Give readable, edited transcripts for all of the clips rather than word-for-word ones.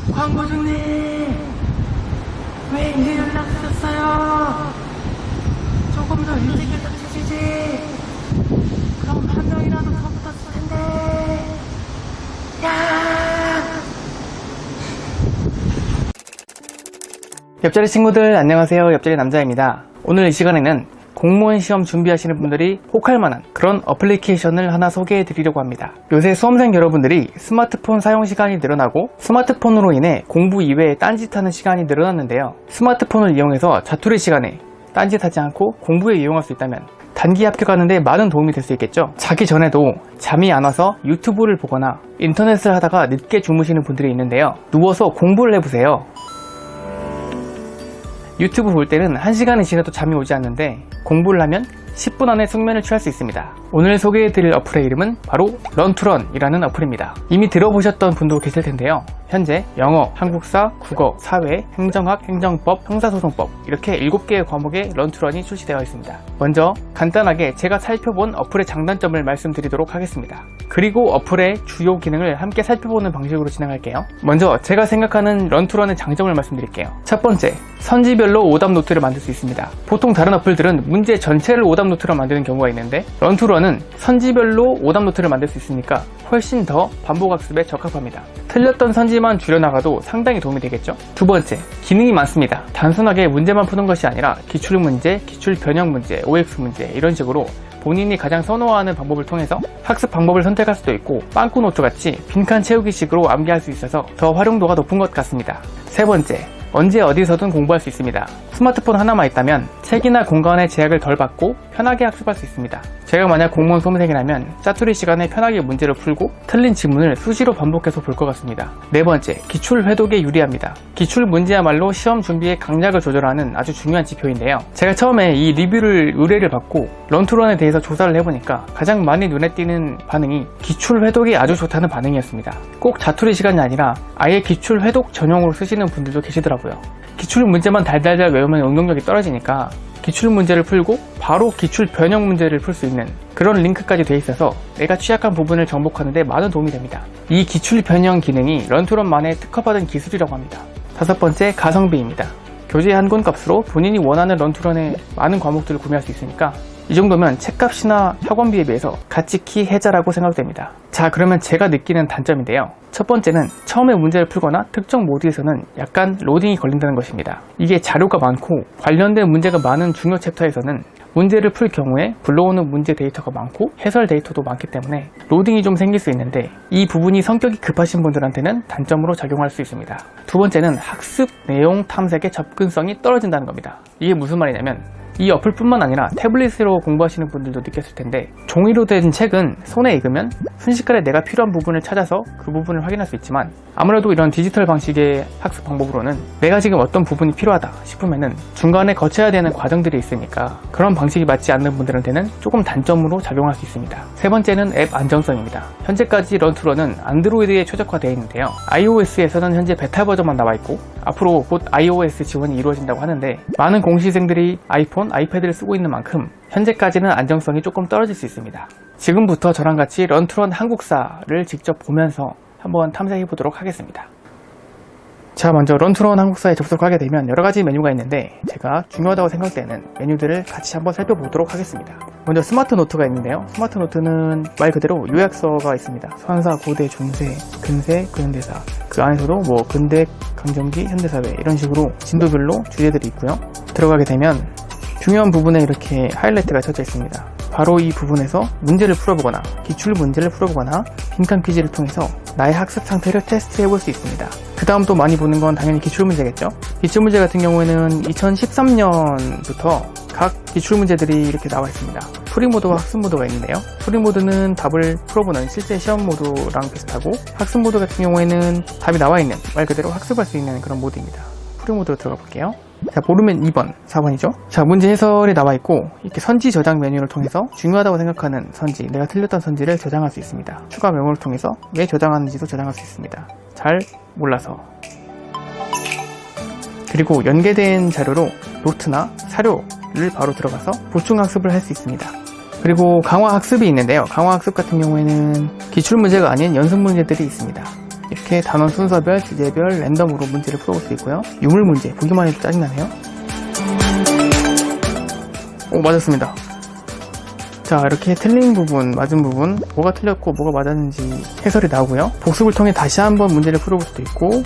광고주님, 왜 이제 연락 주셨어요? 조금 더 일찍 연락 주시지. 그럼 한 명이라도 더 붙었을 텐데. 야! 옆자리 친구들 안녕하세요. 옆자리 남자입니다. 오늘 이 시간에는 공무원 시험 준비하시는 분들이 혹할 만한 그런 어플리케이션을 하나 소개해 드리려고 합니다. 요새 수험생 여러분들이 스마트폰 사용 시간이 늘어나고 스마트폰으로 인해 공부 이외에 딴짓하는 시간이 늘어났는데요. 스마트폰을 이용해서 자투리 시간에 딴짓하지 않고 공부에 이용할 수 있다면 단기 합격하는 데 많은 도움이 될 수 있겠죠. 자기 전에도 잠이 안 와서 유튜브를 보거나 인터넷을 하다가 늦게 주무시는 분들이 있는데요. 누워서 공부를 해보세요. 유튜브 볼 때는 1시간이 지나도 잠이 오지 않는데 공부를 하면 10분 안에 숙면을 취할 수 있습니다. 오늘 소개해드릴 어플의 이름은 바로 런투런이라는 어플입니다. 이미 들어보셨던 분도 계실 텐데요. 현재 영어, 한국사, 국어, 사회, 행정학, 행정법, 형사소송법 이렇게 7개의 과목에 런투런이 출시되어 있습니다. 먼저 간단하게 제가 살펴본 어플의 장단점을 말씀드리도록 하겠습니다. 그리고 어플의 주요 기능을 함께 살펴보는 방식으로 진행할게요. 먼저 제가 생각하는 런투런의 장점을 말씀드릴게요. 첫 번째, 선지별로 오답 노트를 만들 수 있습니다. 보통 다른 어플들은 문제 전체를 오답 노트로 만드는 경우가 있는데 런투런은 선지별로 오답 노트를 만들 수 있으니까 훨씬 더 반복학습에 적합합니다. 틀렸던 선지만 줄여나가도 상당히 도움이 되겠죠. 두 번째, 기능이 많습니다. 단순하게 문제만 푸는 것이 아니라 기출문제, 기출변형 문제, OX 문제 이런 식으로 본인이 가장 선호하는 방법을 통해서 학습 방법을 선택할 수도 있고 빵꾸노트 같이 빈칸 채우기식으로 암기할 수 있어서 더 활용도가 높은 것 같습니다. 세 번째, 언제 어디서든 공부할 수 있습니다. 스마트폰 하나만 있다면 책이나 공간의 제약을 덜 받고 편하게 학습할 수 있습니다. 제가 만약 공무원 수험생이라면 짜투리 시간에 편하게 문제를 풀고 틀린 지문을 수시로 반복해서 볼 것 같습니다. 네 번째, 기출 회독에 유리합니다. 기출 문제야말로 시험 준비에 강약을 조절하는 아주 중요한 지표인데요. 제가 처음에 이 리뷰를 의뢰를 받고 런투런에 대해서 조사를 해보니까 가장 많이 눈에 띄는 반응이 기출 회독이 아주 좋다는 반응이었습니다. 꼭 자투리 시간이 아니라 아예 기출 회독 전용으로 쓰시는 분들도 계시더라고요. 기출 문제만 달달달 외우면 응용력이 떨어지니까 기출 문제를 풀고 바로 기출 변형 문제를 풀 수 있는 그런 링크까지 돼 있어서 내가 취약한 부분을 정복하는 데 많은 도움이 됩니다. 이 기출 변형 기능이 런투런만의 특허받은 기술이라고 합니다. 다섯 번째, 가성비입니다. 교재 한 권 값으로 본인이 원하는 런투런의 많은 과목들을 구매할 수 있으니까 이 정도면 책값이나 학원비에 비해서 가치키 혜자라고 생각됩니다. 자, 그러면 제가 느끼는 단점인데요. 첫 번째는 처음에 문제를 풀거나 특정 모드에서는 약간 로딩이 걸린다는 것입니다. 이게 자료가 많고 관련된 문제가 많은 중요 챕터에서는 문제를 풀 경우에 불러오는 문제 데이터가 많고 해설 데이터도 많기 때문에 로딩이 좀 생길 수 있는데 이 부분이 성격이 급하신 분들한테는 단점으로 작용할 수 있습니다. 두 번째는 학습 내용 탐색의 접근성이 떨어진다는 겁니다. 이게 무슨 말이냐면 이 어플뿐만 아니라 태블릿으로 공부하시는 분들도 느꼈을 텐데 종이로 된 책은 손에 익으면 순식간에 내가 필요한 부분을 찾아서 그 부분을 확인할 수 있지만 아무래도 이런 디지털 방식의 학습 방법으로는 내가 지금 어떤 부분이 필요하다 싶으면은 중간에 거쳐야 되는 과정들이 있으니까 그런 방식이 맞지 않는 분들한테는 조금 단점으로 작용할 수 있습니다. 세 번째는 앱 안정성입니다. 현재까지 런투런은 안드로이드에 최적화되어 있는데요. iOS에서는 현재 베타 버전만 나와 있고 앞으로 곧 iOS 지원이 이루어진다고 하는데 많은 공시생들이 아이폰, 아이패드를 쓰고 있는 만큼 현재까지는 안정성이 조금 떨어질 수 있습니다. 지금부터 저랑 같이 런투런 한국사를 직접 보면서 한번 탐색해 보도록 하겠습니다. 자, 먼저 런투런 한국사에 접속하게 되면 여러가지 메뉴가 있는데 제가 중요하다고 생각되는 메뉴들을 같이 한번 살펴보도록 하겠습니다. 먼저 스마트 노트가 있는데요. 스마트 노트는 말 그대로 요약서가 있습니다. 서한사, 고대, 중세, 근세, 근현대사 그 안에서도 뭐 근대, 강점기, 현대사회 이런 식으로 진도별로 주제들이 있고요. 들어가게 되면 중요한 부분에 이렇게 하이라이트가 쳐져 있습니다. 바로 이 부분에서 문제를 풀어보거나 기출 문제를 풀어보거나 빈칸 퀴즈를 통해서 나의 학습 상태를 테스트해 볼 수 있습니다. 그 다음 또 많이 보는 건 당연히 기출문제겠죠. 기출문제 같은 경우에는 2013년부터 각 기출문제들이 이렇게 나와 있습니다. 프리모드와 학습모드가 있는데요. 프리모드는 답을 풀어보는 실제 시험 모드랑 비슷하고 학습모드 같은 경우에는 답이 나와 있는 말 그대로 학습할 수 있는 그런 모드입니다. 프리모드로 들어가 볼게요. 자, 모르면 2번, 4번이죠. 자, 문제 해설이 나와 있고 이렇게 선지 저장 메뉴를 통해서 중요하다고 생각하는 선지, 내가 틀렸던 선지를 저장할 수 있습니다. 추가 메모를 통해서 왜 저장하는지도 저장할 수 있습니다. 잘 몰라서. 그리고 연계된 자료로 노트나 사료를 바로 들어가서 보충 학습을 할 수 있습니다. 그리고 강화 학습이 있는데요. 강화 학습 같은 경우에는 기출 문제가 아닌 연습 문제들이 있습니다. 이렇게 단원 순서별, 주제별, 랜덤으로 문제를 풀어볼 수 있고요. 유물 문제, 보기만 해도 짜증나네요. 오, 맞았습니다. 자, 이렇게 틀린 부분, 맞은 부분, 뭐가 틀렸고 뭐가 맞았는지 해설이 나오고요. 복습을 통해 다시 한번 문제를 풀어볼 수도 있고,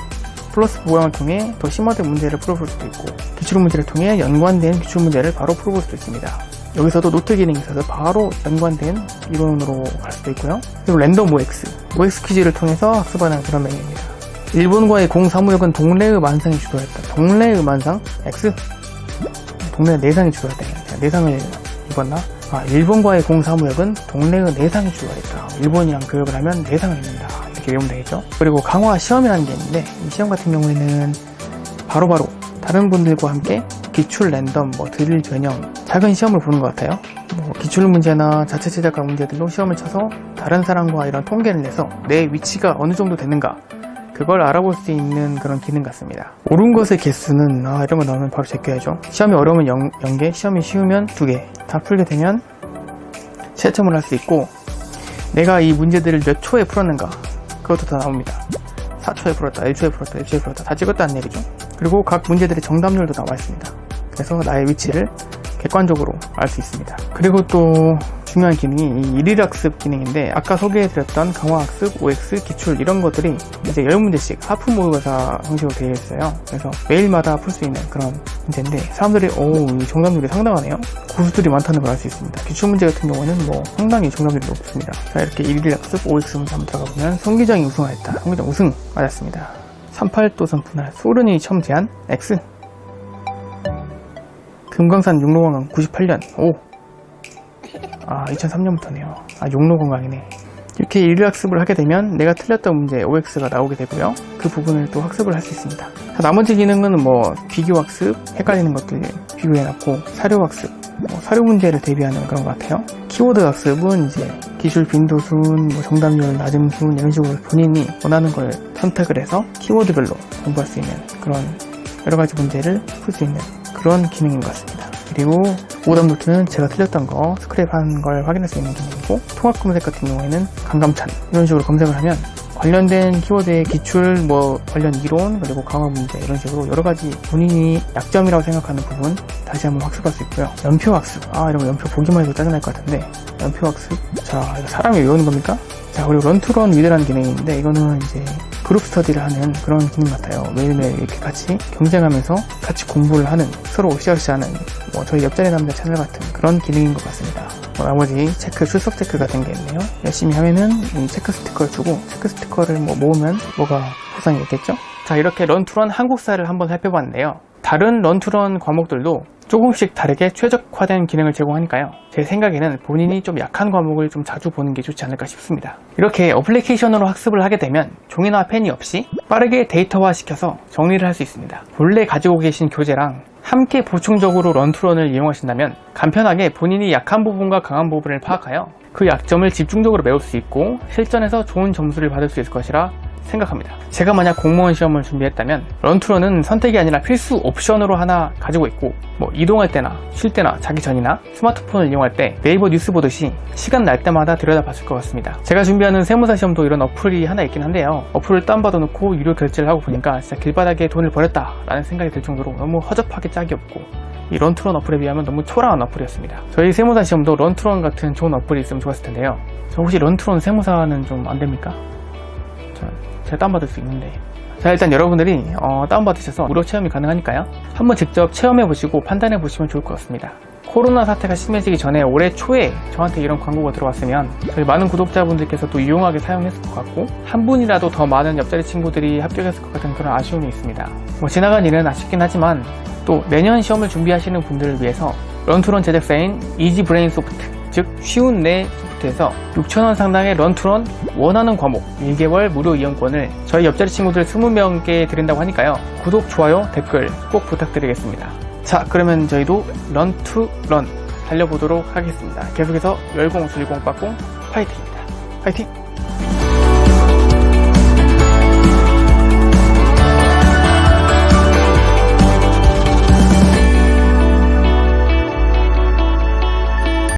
플러스 모양을 통해 더 심화된 문제를 풀어볼 수도 있고, 기출 문제를 통해 연관된 기출 문제를 바로 풀어볼 수도 있습니다. 여기서도 노트 기능이 있어서 바로 연관된 이론으로 갈 수도 있고요. 그리고 랜덤 OX 퀴즈를 통해서 학습하는 그런 메뉴입니다. 일본과의 공사무역은 동래의 만상이 주도했다. 동래의 만상? X? 동래 내상이 주도했다. 제가 내상을 입었나? 일본과의 공사무역은 동래의 내상이 주도했다. 일본이랑 교역을 하면 내상을 입는다. 이렇게 외우면 되겠죠. 그리고 강화 시험이라는 게 있는데, 이 시험 같은 경우에는 바로바로 다른 분들과 함께 기출 랜덤, 드릴 변형, 작은 시험을 보는 것 같아요. 기출 문제나 자체 제작과 문제들로 시험을 쳐서 다른 사람과 이런 통계를 내서 내 위치가 어느 정도 되는가, 그걸 알아볼 수 있는 그런 기능 같습니다. 옳은 것의 개수는 이런 거 나오면 바로 제껴야죠. 시험이 어려우면 0개, 시험이 쉬우면 2개. 다 풀게 되면 채점을 할 수 있고, 내가 이 문제들을 몇 초에 풀었는가, 그것도 다 나옵니다. 4초에 풀었다, 1초에 풀었다, 1초에 풀었다, 다 찍었다는 얘기죠. 그리고 각 문제들의 정답률도 나와 있습니다. 그래서 나의 위치를 객관적으로 알 수 있습니다. 그리고 또 중요한 기능이 이 일일학습 기능인데, 아까 소개해드렸던 강화학습, OX, 기출 이런 것들이 이제 10문제씩 하프 모의고사 형식으로 되어 있어요. 그래서 매일마다 풀 수 있는 그런 문제인데, 사람들이 이 정답률이 상당하네요. 고수들이 많다는 걸 알 수 있습니다. 기출 문제 같은 경우는 상당히 정답률이 높습니다. 자, 이렇게 일일학습, OX 문제 한번 들어가 보면 송기정이 우승하였다. 송기정 우승 맞았습니다. 38도선 분할, 소른이 처음 제안, X. 금강산 육로관광 98년, 2003년부터네요. 육로관광이네. 이렇게 일일학습을 하게 되면 내가 틀렸던 문제 OX가 나오게 되고요. 그 부분을 또 학습을 할 수 있습니다. 자, 나머지 기능은 비교학습, 헷갈리는 것들 비교해놨고, 사료학습, 사료 문제를 대비하는 그런 것 같아요. 키워드 학습은 이제 기출 빈도순, 정답률, 낮음순 이런 식으로 본인이 원하는 걸 선택을 해서 키워드별로 공부할 수 있는 그런 여러 가지 문제를 풀 수 있는 그런 기능인 것 같습니다. 그리고 오답 노트는 제가 틀렸던 거 스크랩한 걸 확인할 수 있는 기능이고, 통합 검색 같은 경우에는 강감찬 이런 식으로 검색을 하면 관련된 키워드의 기출, 관련 이론, 그리고 강화 문제 이런 식으로 여러 가지 본인이 약점이라고 생각하는 부분 다시 한번 학습할 수 있고요. 연표 학습, 이런 거 연표 보기만 해도 짜증날 것 같은데, 연표 학습, 자, 이거 사람이 외우는 겁니까? 자, 그리고 런투런 위드라는 기능이 있는데, 이거는 이제 그룹 스터디를 하는 그런 기능 같아요. 매일매일 이렇게 같이 경쟁하면서 같이 공부를 하는, 서로 으쌰으쌰하는 저희 옆자리 남자 채널 같은 그런 기능인 것 같습니다. 나머지 체크, 출석 체크 같은 게 있네요. 열심히 하면은 이 체크 스티커를 주고, 체크 스티커를 모으면 뭐가 보상이 있겠죠? 자, 이렇게 런투런 한국사를 한번 살펴봤는데요. 다른 런투런 과목들도 조금씩 다르게 최적화된 기능을 제공하니까요. 제 생각에는 본인이 좀 약한 과목을 좀 자주 보는 게 좋지 않을까 싶습니다. 이렇게 어플리케이션으로 학습을 하게 되면 종이나 펜이 없이 빠르게 데이터화 시켜서 정리를 할 수 있습니다. 본래 가지고 계신 교재랑 함께 보충적으로 런투런을 이용하신다면 간편하게 본인이 약한 부분과 강한 부분을 파악하여 그 약점을 집중적으로 메울 수 있고 실전에서 좋은 점수를 받을 수 있을 것이라 생각합니다. 제가 만약 공무원 시험을 준비했다면 런투런은 선택이 아니라 필수 옵션으로 하나 가지고 있고, 이동할 때나 쉴 때나 자기 전이나 스마트폰을 이용할 때 네이버 뉴스 보듯이 시간 날 때마다 들여다봤을 것 같습니다. 제가 준비하는 세무사 시험도 이런 어플이 하나 있긴 한데요. 어플을 다운받아 놓고 유료 결제를 하고 보니까 진짜 길바닥에 돈을 버렸다 라는 생각이 들 정도로 너무 허접하게 짝이 없고, 이 런투런 어플에 비하면 너무 초라한 어플이었습니다. 저희 세무사 시험도 런투런 같은 좋은 어플이 있으면 좋았을 텐데요. 저 혹시 런투런 세무사는 좀 안 됩니까? 제가 다운받을 수 있는데. 자, 일단 여러분들이 다운받으셔서 무료 체험이 가능하니까요. 한번 직접 체험해보시고 판단해보시면 좋을 것 같습니다. 코로나 사태가 심해지기 전에 올해 초에 저한테 이런 광고가 들어왔으면 저희 많은 구독자분들께서 또 유용하게 사용했을 것 같고, 한 분이라도 더 많은 옆자리 친구들이 합격했을 것 같은 그런 아쉬움이 있습니다. 지나간 일은 아쉽긴 하지만 또 내년 시험을 준비하시는 분들을 위해서 런투런 제작사인 이지브레인소프트, 즉 쉬운 내 소프트에서 6,000원 상당의 런투런 원하는 과목 1개월 무료 이용권을 저희 옆자리 친구들 20명께 드린다고 하니까요. 구독, 좋아요, 댓글 꼭 부탁드리겠습니다. 자, 그러면 저희도 런투런 달려보도록 하겠습니다. 계속해서 열공, 줄공, 빠공 파이팅입니다. 파이팅!